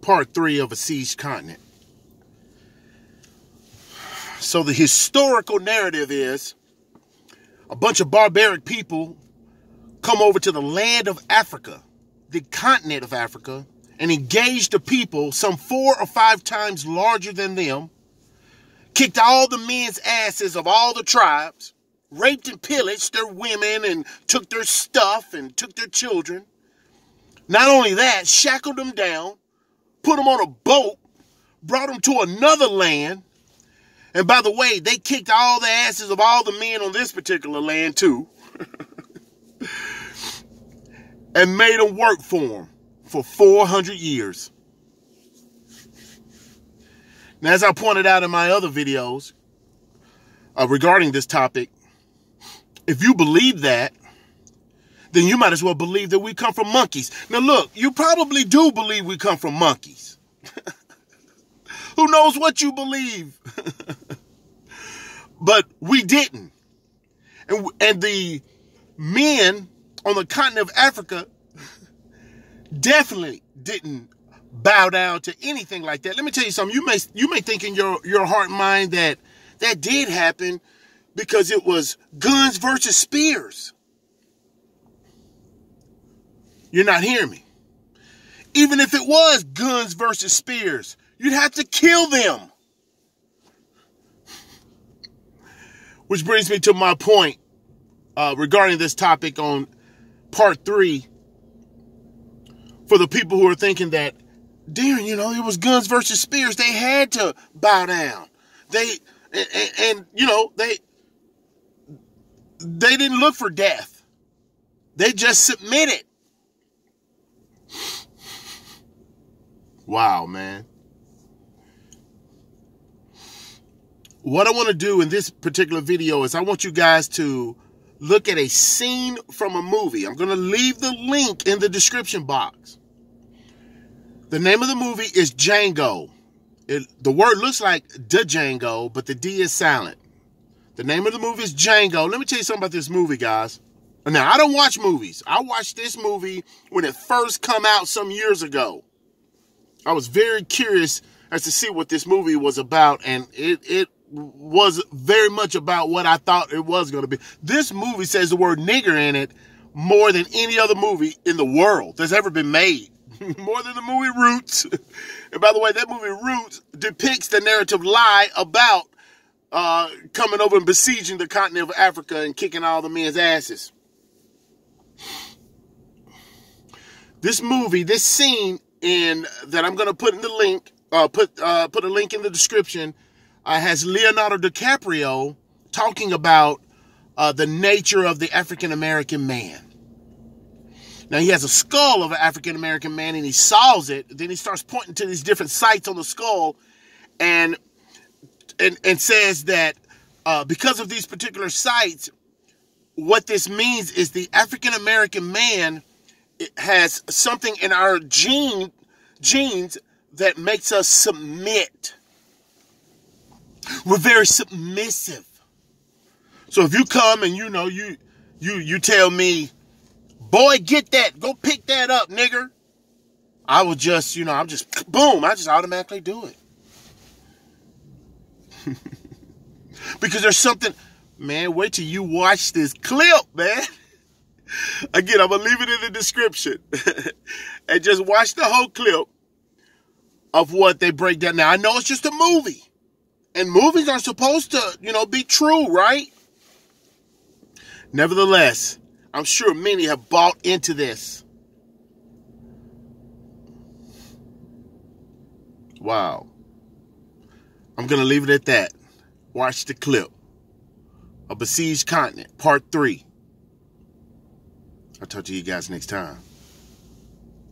part 3 of a sieged continent. So the historical narrative is a bunch of barbaric people come over to the land of Africa, the continent of Africa, and engage the people some 4 or 5 times larger than them, kicked all the men's asses of all the tribes, raped and pillaged their women and took their stuff and took their children. Not only that, shackled them down, put them on a boat, brought them to another land. And by the way, they kicked all the asses of all the men on this particular land too. And made them work for them for 400 years. Now, as I pointed out in my other videos regarding this topic, if you believe that, then you might as well believe that we come from monkeys. Now, look, you probably do believe we come from monkeys. Who knows what you believe? But we didn't. And the men on the continent of Africa definitely didn't bow down to anything like that. Let me tell you something. You may think in your heart and mind that did happen because it was guns versus spears. You're not hearing me. Even if it was guns versus spears, you'd have to kill them. Which brings me to my point regarding this topic on part 3. For the people who are thinking that, Darren, it was guns versus spears. They had to bow down. They didn't look for death. They just submitted. Wow, man. What I want to do in this particular video is I want you guys to look at a scene from a movie. I'm going to leave the link in the description box. The name of the movie is Django. The word looks like Django, but the D is silent. The name of the movie is Django. Let me tell you something about this movie, guys. Now, I don't watch movies. I watched this movie when it first come out some years ago. I was very curious as to see what this movie was about, and it was very much about what I thought it was going to be. This movie says the word nigger in it more than any other movie in the world that's ever been made. More than the movie Roots. And by the way, that movie Roots depicts the narrative lie about coming over and besieging the continent of Africa and kicking all the men's asses. This movie, this scene that I'm going to put in the link, put a link in the description, has Leonardo DiCaprio talking about the nature of the African-American man. Now, he has a skull of an African-American man, and he saws it. Then he starts pointing to these different sites on the skull and says that because of these particular sites, what this means is the African-American man has something in our genes that makes us submit. We're very submissive. So if you come and you tell me, boy, get that, go pick that up, nigger, I will just, boom, I just automatically do it. Because there's something, man, wait till you watch this clip, man. Again, I'm going to leave it in the description. And just watch the whole clip of what they break down. Now, I know it's just a movie. And movies are supposed to, be true, right? Nevertheless, I'm sure many have bought into this. Wow. I'm going to leave it at that. Watch the clip. A Besieged Continent, Part 3. I'll talk to you guys next time.